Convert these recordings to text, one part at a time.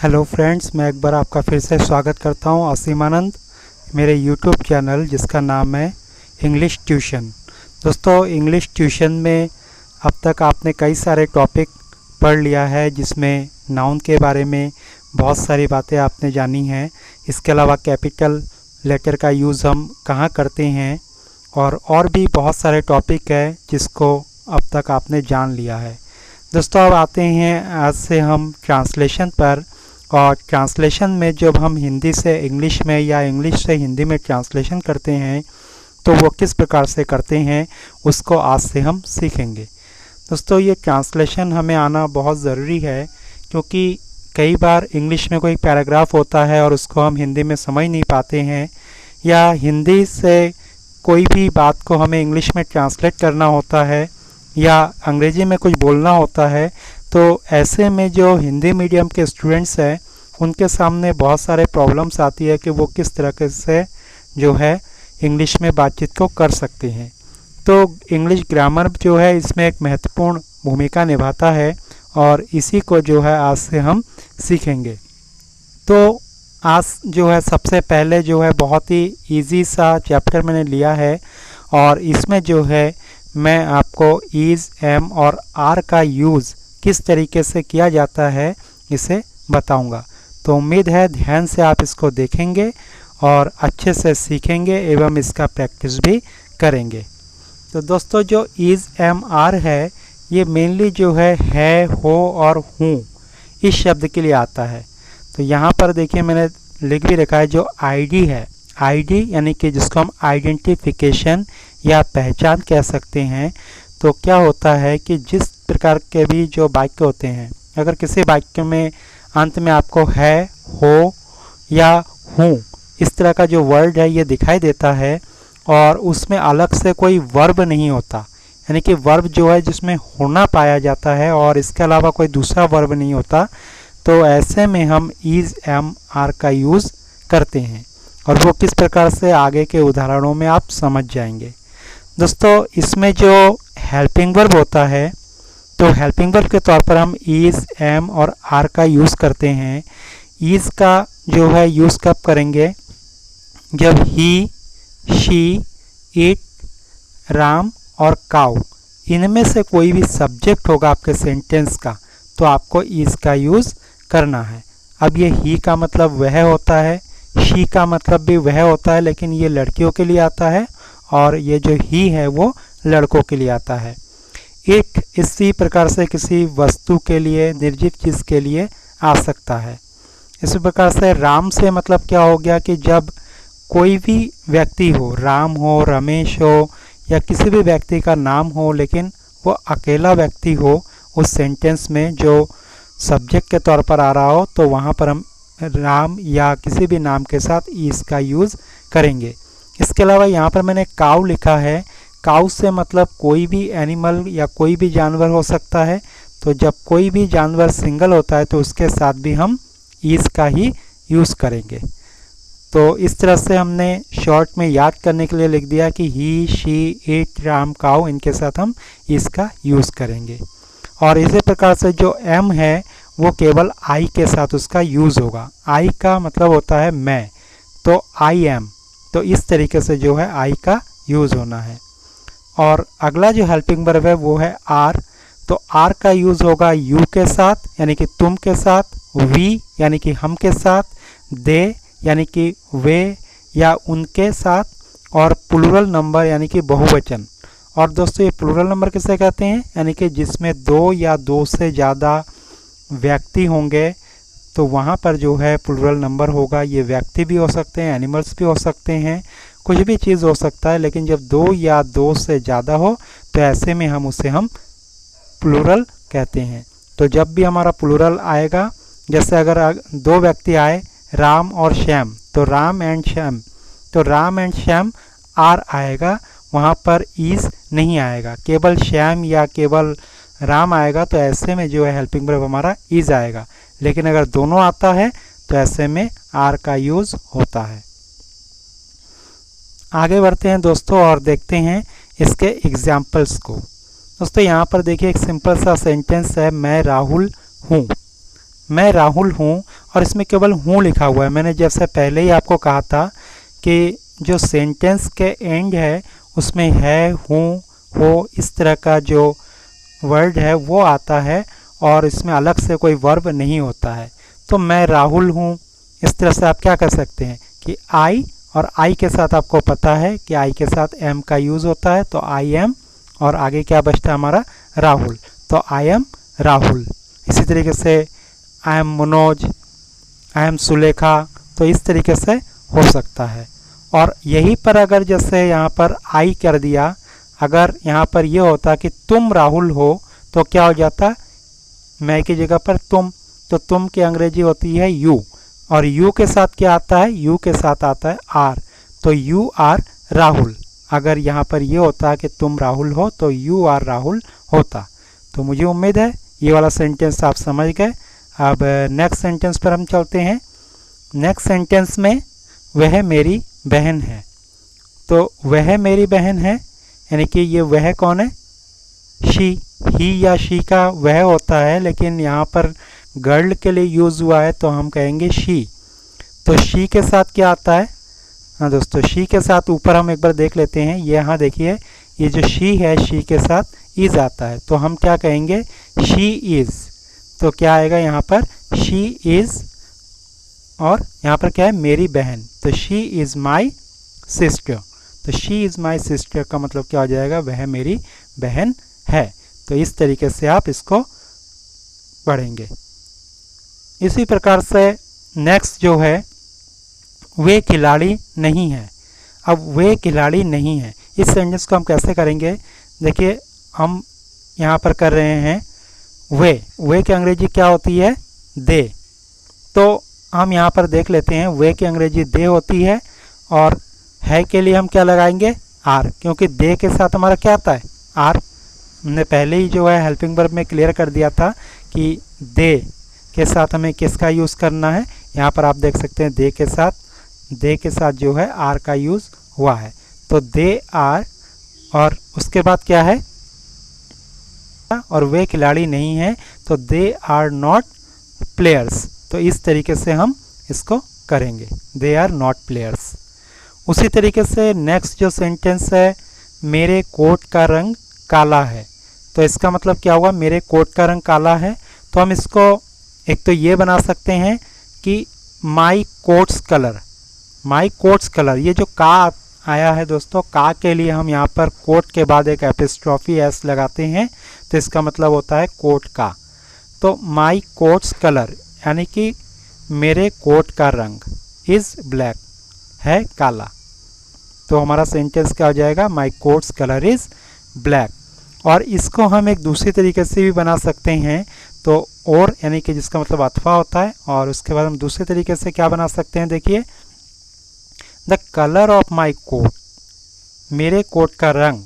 Hello friends, मैं एक बार आपका फिर से स्वागत करता हूं असीम आनंद मेरे यूट्यूब चैनल जिसका नाम है इंग्लिश ट्यूशन। दोस्तों, इंग्लिश ट्यूशन में अब तक आपने कई सारे टॉपिक पढ़ लिया है जिसमें नाउन के बारे में बहुत सारी बातें आपने जानी हैं। इसके अलावा कैपिटल लेटर का यूज़ हम कहाँ करते हैं और भी बहुत सारे टॉपिक है जिसको अब तक आपने जान लिया है। दोस्तों, अब आते हैं आज से हम ट्रांसलेशन पर। और ट्रांसलेशन में जब हम हिंदी से इंग्लिश में या इंग्लिश से हिंदी में ट्रांसलेशन करते हैं तो वो किस प्रकार से करते हैं उसको आज से हम सीखेंगे। दोस्तों, ये ट्रांसलेशन हमें आना बहुत ज़रूरी है क्योंकि कई बार इंग्लिश में कोई पैराग्राफ होता है और उसको हम हिंदी में समझ नहीं पाते हैं, या हिंदी से कोई भी बात को हमें इंग्लिश में ट्रांसलेट करना होता है या अंग्रेज़ी में कुछ बोलना होता है। तो ऐसे में जो हिंदी मीडियम के स्टूडेंट्स हैं उनके सामने बहुत सारे प्रॉब्लम्स आती है कि वो किस तरह से जो है इंग्लिश में बातचीत को कर सकते हैं। तो इंग्लिश ग्रामर जो है इसमें एक महत्वपूर्ण भूमिका निभाता है और इसी को जो है आज से हम सीखेंगे। तो आज जो है सबसे पहले जो है बहुत ही इजी सा चैप्टर मैंने लिया है और इसमें जो है मैं आपको इज़, एम और आर का यूज़ किस तरीके से किया जाता है इसे बताऊंगा। तो उम्मीद है ध्यान से आप इसको देखेंगे और अच्छे से सीखेंगे एवं इसका प्रैक्टिस भी करेंगे। तो दोस्तों, जो इज़, एम, आर है ये मेनली जो है, हो और हूँ इस शब्द के लिए आता है। तो यहाँ पर देखिए मैंने लिख भी रखा है जो आईडी है। आईडी यानी कि जिसको हम आइडेंटिफिकेशन या पहचान कह सकते हैं। तो क्या होता है कि जिस प्रकार के भी जो वाक्य होते हैं, अगर किसी वाक्य में अंत में आपको है, हो या हूँ इस तरह का जो वर्ड है ये दिखाई देता है और उसमें अलग से कोई वर्ब नहीं होता, यानी कि वर्ब जो है जिसमें होना पाया जाता है और इसके अलावा कोई दूसरा वर्ब नहीं होता, तो ऐसे में हम इज़, एम, आर का यूज़ करते हैं और वो किस प्रकार से आगे के उदाहरणों में आप समझ जाएंगे। दोस्तों, इसमें जो हेल्पिंग वर्ब होता है तो हेल्पिंग वर्ब के तौर पर हम इज़, एम और आर का यूज़ करते हैं। इज़ का जो है यूज़ कब करेंगे? जब ही, शी, इट, राम और काऊ इनमें से कोई भी सब्जेक्ट होगा आपके सेंटेंस का तो आपको इज़ का यूज़ करना है। अब ये ही का मतलब वह होता है, शी का मतलब भी वह होता है, लेकिन ये लड़कियों के लिए आता है और ये जो ही है वो लड़कों के लिए आता है। इट इसी प्रकार से किसी वस्तु के लिए, निर्जीव चीज़ के लिए आ सकता है। इसी प्रकार से राम से मतलब क्या हो गया कि जब कोई भी व्यक्ति हो, राम हो, रमेश हो या किसी भी व्यक्ति का नाम हो लेकिन वो अकेला व्यक्ति हो, उस सेंटेंस में जो सब्जेक्ट के तौर पर आ रहा हो तो वहाँ पर हम राम या किसी भी नाम के साथ इज़ का यूज़ करेंगे। इसके अलावा यहाँ पर मैंने काऊ लिखा है। काऊ से मतलब कोई भी एनिमल या कोई भी जानवर हो सकता है। तो जब कोई भी जानवर सिंगल होता है तो उसके साथ भी हम इज़ का ही यूज़ करेंगे। तो इस तरह से हमने शॉर्ट में याद करने के लिए लिख दिया कि ही, शी, इट, राम, काऊ इनके साथ हम इज़ का यूज़ करेंगे। और इसी प्रकार से जो एम है वो केवल आई के साथ उसका यूज़ होगा। आई का मतलब होता है मैं, तो आई एम, तो इस तरीके से जो है आई का यूज़ होना है। और अगला जो हेल्पिंग वर्ब है वो है आर। तो आर का यूज़ होगा यू के साथ यानी कि तुम के साथ, वी यानी कि हम के साथ, दे यानी कि वे या उनके साथ, और प्लूरल नंबर यानी कि बहुवचन। और दोस्तों, ये प्लूरल नंबर किसे कहते हैं? यानी कि जिसमें दो या दो से ज़्यादा व्यक्ति होंगे तो वहाँ पर जो है प्लूरल नंबर होगा। ये व्यक्ति भी हो सकते हैं, एनिमल्स भी हो सकते हैं, कुछ भी चीज़ हो सकता है, लेकिन जब दो या दो से ज़्यादा हो तो ऐसे में हम उसे प्लूरल कहते हैं। तो जब भी हमारा प्लूरल आएगा, जैसे अगर दो व्यक्ति आए राम और श्याम, तो राम एंड श्याम, तो राम एंड श्याम आर आएगा, वहाँ पर इज़ नहीं आएगा, केवल श्याम या केवल राम आएगा। तो ऐसे में जो है हेल्पिंग वर्ब हमारा इज़ आएगा। लेकिन अगर दोनों आता है तो ऐसे में आर का यूज़ होता है। आगे बढ़ते हैं दोस्तों और देखते हैं इसके एग्जाम्पल्स को। दोस्तों, यहाँ पर देखिए एक सिंपल सा सेंटेंस है, मैं राहुल हूँ। मैं राहुल हूँ और इसमें केवल हूँ लिखा हुआ है। मैंने जैसे पहले ही आपको कहा था कि जो सेंटेंस के एंड है उसमें है, हूँ, हो, इस तरह का जो वर्ड है वो आता है और इसमें अलग से कोई वर्ब नहीं होता है। तो मैं राहुल हूँ, इस तरह से आप क्या कर सकते हैं कि आई, और आई के साथ आपको पता है कि आई के साथ एम का यूज़ होता है, तो आई एम, और आगे क्या बचता है हमारा राहुल, तो आई एम राहुल। इसी तरीके से I am Manoj, I am Sulekha, तो इस तरीके से हो सकता है। और यहीं पर अगर जैसे यहाँ पर आई कर दिया, अगर यहाँ पर ये होता कि तुम राहुल हो तो क्या हो जाता, मैं की जगह पर तुम, तो तुम की अंग्रेजी होती है यू, और यू के साथ क्या आता है, यू के साथ आता है आर, तो यू आर राहुल। अगर यहाँ पर ये होता कि तुम राहुल हो तो यू आर राहुल होता। तो मुझे उम्मीद है ये वाला सेंटेंस आप समझ गए। अब नेक्स्ट सेंटेंस पर हम चलते हैं। नेक्स्ट सेंटेंस में वह मेरी बहन है, तो वह मेरी बहन है यानी कि ये वह कौन है, शी, ही या शी का वह होता है, लेकिन यहाँ पर गर्ल के लिए यूज़ हुआ है तो हम कहेंगे शी। तो शी के साथ क्या आता है, हाँ दोस्तों, शी के साथ ऊपर हम एक बार देख लेते हैं। ये यहाँ देखिए, ये जो शी है, शी के साथ इज़ आता है, तो हम क्या कहेंगे, शी इज़। तो क्या आएगा यहाँ पर, शी इज़, और यहाँ पर क्या है, मेरी बहन, तो शी इज़ माई सिस्टर। तो शी इज़ माई सिस्टर का मतलब क्या हो जाएगा, वह मेरी बहन है। तो इस तरीके से आप इसको पढ़ेंगे। इसी प्रकार से नेक्स्ट जो है, वे खिलाड़ी नहीं है। अब वे खिलाड़ी नहीं है, इस सेंटेंस को हम कैसे करेंगे, देखिए हम यहाँ पर कर रहे हैं वे की अंग्रेजी क्या होती है, दे। तो हम यहाँ पर देख लेते हैं, वे की अंग्रेजी दे होती है, और है के लिए हम क्या लगाएंगे, आर, क्योंकि दे के साथ हमारा क्या आता है, आर। हमने पहले ही जो है हेल्पिंग वर्ब में क्लियर कर दिया था कि दे के साथ हमें किसका यूज़ करना है। यहाँ पर आप देख सकते हैं दे के साथ जो है आर का यूज़ हुआ है। तो दे आर, और उसके बाद क्या है, और वे खिलाड़ी नहीं है, तो दे आर नॉट प्लेयर्स। तो इस तरीके से हम इसको करेंगे, दे आर नॉट प्लेयर्स। उसी तरीके से नेक्स्ट जो सेंटेंस है, मेरे कोट का रंग काला है, तो इसका मतलब क्या हुआ, मेरे कोट का रंग काला है। तो हम इसको एक तो ये बना सकते हैं कि माई कोट्स कलर, ये जो का आया है दोस्तों, का के लिए हम यहाँ पर कोट के बाद एक एपिस्ट्रॉफी एस लगाते हैं, तो इसका मतलब होता है कोट का। तो माई कोट्स कलर यानी कि मेरे कोट का रंग, इज़ ब्लैक, है काला। तो हमारा सेंटेंस क्या हो जाएगा, माई कोट्स कलर इज़ ब्लैक। और इसको हम एक दूसरी तरीके से भी बना सकते हैं, तो और यानी कि जिसका मतलब अथवा होता है, और उसके बाद हम दूसरे तरीके से क्या बना सकते हैं, देखिए, the colour of my coat, मेरे कोट का रंग,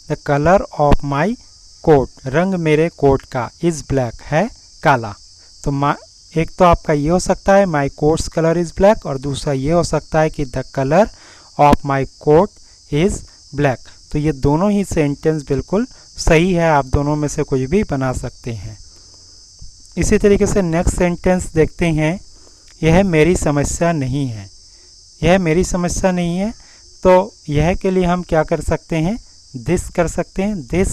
the colour of my coat, रंग मेरे कोट का, इज़ ब्लैक, है काला। तो एक तो आपका ये हो सकता है my coat's colour is black, और दूसरा ये हो सकता है कि the colour of my coat is black. तो ये दोनों ही सेंटेंस बिल्कुल सही है, आप दोनों में से कुछ भी बना सकते हैं। इसी तरीके से नेक्स्ट सेंटेंस देखते हैं, यह मेरी समस्या नहीं है, यह मेरी समस्या नहीं है। तो यह के लिए हम क्या कर सकते हैं, दिस कर सकते हैं, दिस,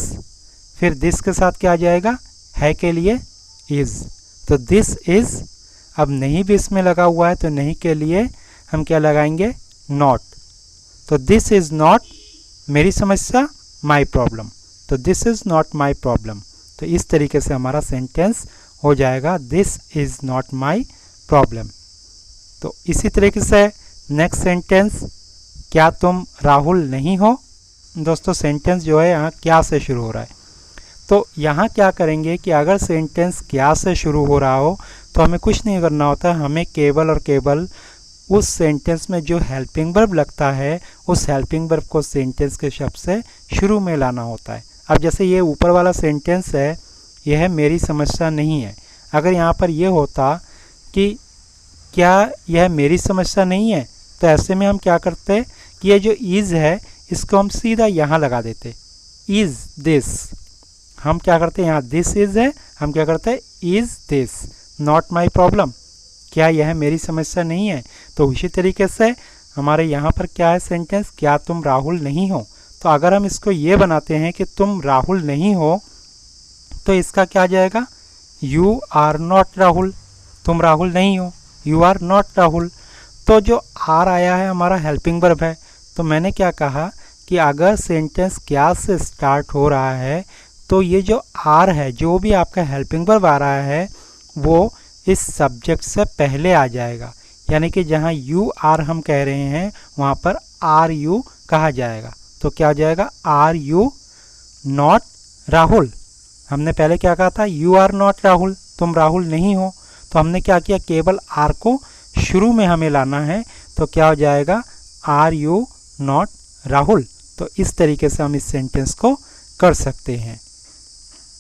फिर दिस के साथ क्या आ जाएगा, है के लिए इज़, तो दिस इज़। अब नहीं भी इसमें लगा हुआ है, तो नहीं के लिए हम क्या लगाएंगे, नॉट। तो दिस इज़ नॉट मेरी समस्या, माई प्रॉब्लम, तो this is not my problem. तो इस तरीके से हमारा सेंटेंस हो जाएगा, this is not my problem. तो इसी तरीके से नेक्स्ट सेंटेंस, क्या तुम राहुल नहीं हो। दोस्तों सेंटेंस जो है यहाँ क्या से शुरू हो रहा है, तो यहाँ क्या करेंगे कि अगर सेंटेंस क्या से शुरू हो रहा हो तो हमें कुछ नहीं करना होता, हमें केवल और केवल उस सेंटेंस में जो हेल्पिंग वर्ब लगता है उस हेल्पिंग वर्ब को सेंटेंस के शब्द से शुरू में लाना होता है। अब जैसे ये ऊपर वाला सेंटेंस है, यह मेरी समस्या नहीं है, अगर यहाँ पर यह होता कि क्या यह मेरी समस्या नहीं है, तो ऐसे में हम क्या करते कि ये जो इज़ है इसको हम सीधा यहाँ लगा देते, इज़ दिस। हम क्या करते हैं, यहाँ दिस इज़ है, हम क्या करते हैं, is this, not my problem, क्या यह मेरी समस्या नहीं है। तो इसी तरीके से हमारे यहाँ पर क्या है सेंटेंस, क्या तुम राहुल नहीं हो। तो अगर हम इसको ये बनाते हैं कि तुम राहुल नहीं हो, तो इसका क्या आ जाएगा, यू आर नॉट राहुल, तुम राहुल नहीं हो, यू आर नॉट राहुल। तो जो आर आया है हमारा हेल्पिंग वर्ब है। तो मैंने क्या कहा कि अगर सेंटेंस क्या से स्टार्ट हो रहा है तो ये जो आर है, जो भी आपका हेल्पिंग वर्ब आ रहा है, वो इस सब्जेक्ट से पहले आ जाएगा। यानी कि जहाँ यू आर हम कह रहे हैं वहाँ पर आर यू कहा जाएगा। तो क्या आ जाएगा, आर यू नॉट राहुल। हमने पहले क्या कहा था, यू आर नॉट राहुल, तुम राहुल नहीं हो। तो हमने क्या किया, केवल आर को शुरू में हमें लाना है। तो क्या हो जाएगा, आर यू नॉट राहुल। तो इस तरीके से हम इस सेंटेंस को कर सकते हैं।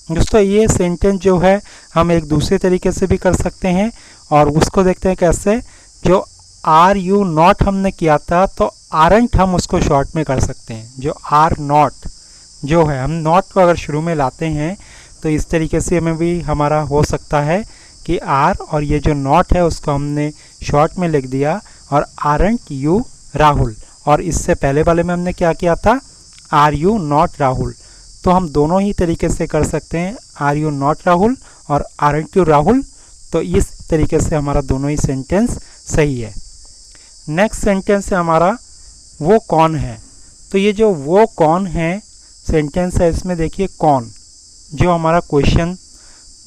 दोस्तों ये सेंटेंस जो है हम एक दूसरे तरीके से भी कर सकते हैं, और उसको देखते हैं कैसे। जो आर यू नॉट हमने किया था, तो आरंट हम उसको शॉर्ट में कर सकते हैं। जो आर नॉट जो है, हम नॉट को अगर शुरू में लाते हैं तो इस तरीके से हमें भी हमारा हो सकता है कि आर और ये जो नॉट है उसको हमने शॉर्ट में लिख दिया, और आरंट यू राहुल। और इससे पहले वाले में हमने क्या किया था, आर यू नॉट राहुल। तो हम दोनों ही तरीके से कर सकते हैं, आर यू नॉट राहुल और आरंट यू राहुल। तो इस तरीके से हमारा दोनों ही सेंटेंस सही है। नेक्स्ट सेंटेंस है हमारा वो कौन है। तो ये जो वो कौन है सेंटेंस है, इसमें देखिए कौन जो हमारा क्वेश्चन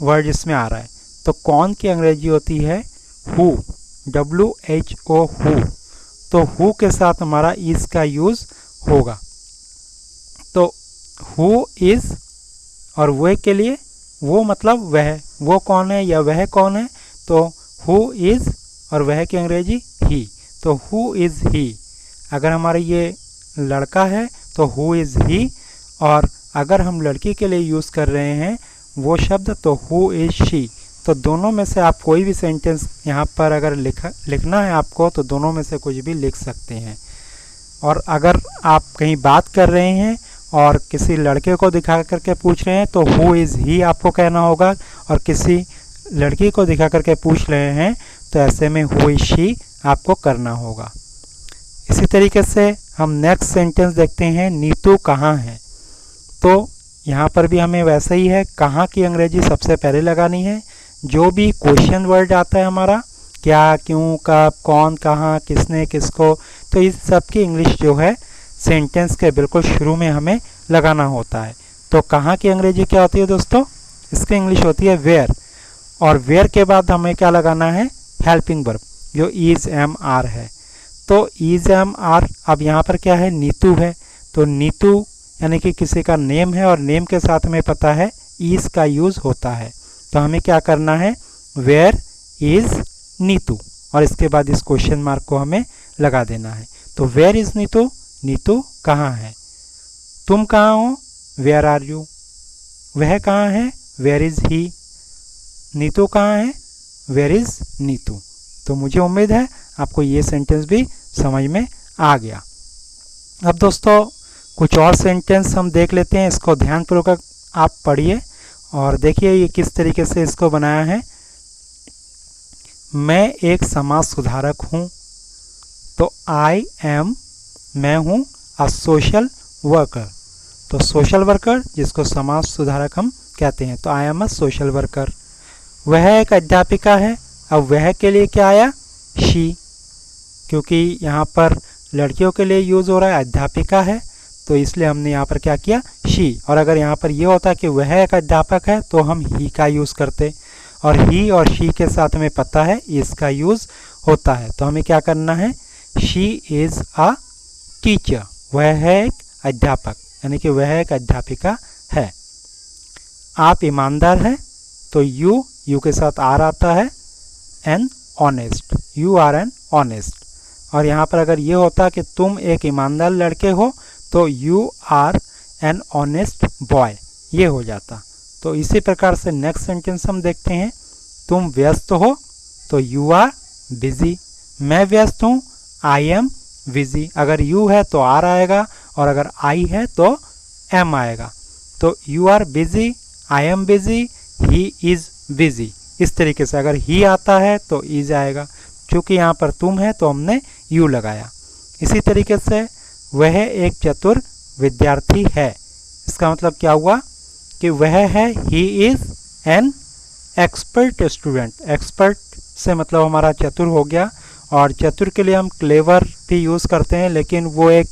वर्ड इसमें आ रहा है। तो कौन की अंग्रेजी होती है हु, WHO हु। तो हु के साथ हमारा इज का यूज़ होगा। तो हु इज़ और वह के लिए, वो मतलब वह, वो कौन है या वह कौन है। तो हु इज़ और वह की अंग्रेजी ही। तो हु इज़ ही। अगर हमारा ये लड़का है तो हु इज़ ही, और अगर हम लड़की के लिए यूज़ कर रहे हैं वो शब्द तो हु इज़ शी। तो दोनों में से आप कोई भी सेंटेंस यहाँ पर अगर लिखना है आपको, तो दोनों में से कुछ भी लिख सकते हैं। और अगर आप कहीं बात कर रहे हैं और किसी लड़के को दिखा करके पूछ रहे हैं तो हु इज़ ही आपको कहना होगा, और किसी लड़की को दिखा करके पूछ रहे हैं तो ऐसे में हु इज़ शी आपको करना होगा। इसी तरीके से हम नेक्स्ट सेंटेंस देखते हैं, नीतू कहाँ है। तो यहाँ पर भी हमें वैसा ही है, कहाँ की अंग्रेजी सबसे पहले लगानी है। जो भी क्वेश्चन वर्ड आता है हमारा, क्या, क्यों, कब, कौन, कहाँ, किसने, किसको, तो इस सब की इंग्लिश जो है सेंटेंस के बिल्कुल शुरू में हमें लगाना होता है। तो कहाँ की अंग्रेजी क्या होती है दोस्तों, इसकी इंग्लिश होती है वेयर। और वेयर के बाद हमें क्या लगाना है, हेल्पिंग वर्ब जो इज एम आर है। तो इज एम आर, अब यहाँ पर क्या है, नीतू है। तो नीतू यानी कि किसी का नेम है, और नेम के साथ में पता है इज का यूज़ होता है। तो हमें क्या करना है, वेयर इज़ नीतू, और इसके बाद इस क्वेश्चन मार्क को हमें लगा देना है। तो वेयर इज़ नीतू, नीतू कहाँ है। तुम कहाँ हो, वेयर आर यू। वह कहाँ है, वेयर इज़ ही। नीतू कहाँ है, वेयर इज़ नीतू। तो मुझे उम्मीद है आपको ये सेंटेंस भी समझ में आ गया। अब दोस्तों कुछ और सेंटेंस हम देख लेते हैं, इसको ध्यानपूर्वक आप पढ़िए और देखिए ये किस तरीके से इसको बनाया है। मैं एक समाज सुधारक हूँ। तो आई एम, मैं हूँ, अ सोशल वर्कर। तो सोशल वर्कर जिसको समाज सुधारक हम कहते हैं। तो I am a social worker. वह एक अध्यापिका है। अब वह के लिए क्या आया, शी, क्योंकि यहाँ पर लड़कियों के लिए यूज़ हो रहा है, अध्यापिका है, तो इसलिए हमने यहाँ पर क्या किया, शी। और अगर यहाँ पर ये होता कि वह एक अध्यापक है तो हम ही का यूज़ करते, और ही और शी के साथ में पता है इसका यूज़ होता है। तो हमें क्या करना है, शी इज़ अ टीचर, वह है एक अध्यापक, यानी कि वह एक अध्यापिका है। आप ईमानदार हैं। तो यू के साथ आर आता है, an honest, you are an honest. और यहाँ पर अगर ये होता कि तुम एक ईमानदार लड़के हो तो you are an honest boy, ये हो जाता। तो इसी प्रकार से नेक्स्ट सेंटेंस हम देखते हैं, तुम व्यस्त हो। तो यू आर बिजी। मैं व्यस्त हूँ, आई एम बिजी। अगर यू है तो आर आएगा, और अगर आई है तो एम आएगा। तो you are busy, I am busy, he is busy, इस तरीके से अगर ही आता है तो इज आएगा, क्योंकि यहाँ पर तुम है तो हमने यू लगाया। इसी तरीके से वह एक चतुर विद्यार्थी है, इसका मतलब क्या हुआ कि वह है he is an expert student. Expert से मतलब हमारा चतुर हो गया, और चतुर के लिए हम क्लेवर भी यूज़ करते हैं, लेकिन वो एक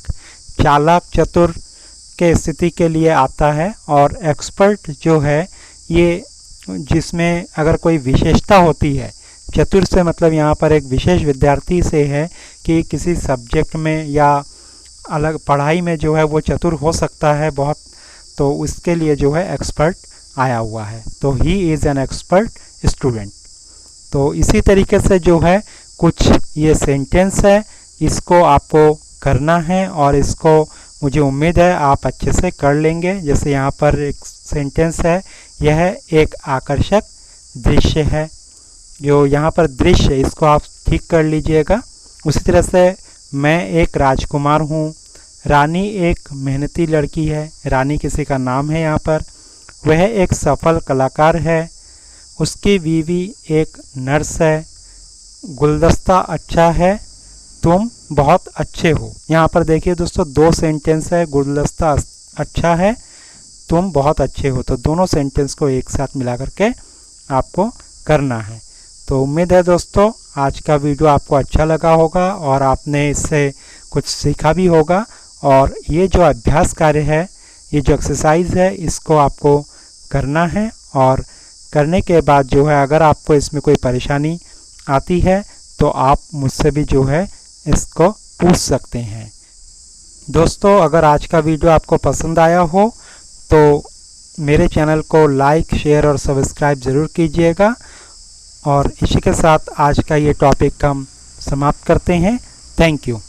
चालाक चतुर के स्थिति के लिए आता है। और एक्सपर्ट जो है ये जिसमें अगर कोई विशेषता होती है, चतुर से मतलब यहाँ पर एक विशेष विद्यार्थी से है कि किसी सब्जेक्ट में या अलग पढ़ाई में जो है वो चतुर हो सकता है बहुत, तो उसके लिए जो है एक्सपर्ट आया हुआ है। तो he is an expert student. तो इसी तरीके से जो है कुछ ये सेंटेंस है, इसको आपको करना है और इसको मुझे उम्मीद है आप अच्छे से कर लेंगे। जैसे यहाँ पर एक सेंटेंस है, यह एक आकर्षक दृश्य है। जो यहाँ पर दृश्य, इसको आप ठीक कर लीजिएगा। उसी तरह से मैं एक राजकुमार हूँ। रानी एक मेहनती लड़की है, रानी किसी का नाम है यहाँ पर। वह एक सफल कलाकार है, उसकी बीवी एक नर्स है। गुलदस्ता अच्छा है, तुम बहुत अच्छे हो। यहाँ पर देखिए दोस्तों, दो सेंटेंस है, गुलदस्ता अच्छा है, तुम बहुत अच्छे हो। तो दोनों सेंटेंस को एक साथ मिला करके आपको करना है। तो उम्मीद है दोस्तों आज का वीडियो आपको अच्छा लगा होगा और आपने इससे कुछ सीखा भी होगा। और ये जो अभ्यास कार्य है, ये जो एक्सरसाइज है, इसको आपको करना है। और करने के बाद जो है अगर आपको इसमें कोई परेशानी आती है तो आप मुझसे भी जो है इसको पूछ सकते हैं। दोस्तों अगर आज का वीडियो आपको पसंद आया हो तो मेरे चैनल को लाइक, शेयर और सब्सक्राइब ज़रूर कीजिएगा। और इसी के साथ आज का ये टॉपिक हम समाप्त करते हैं। Thank you.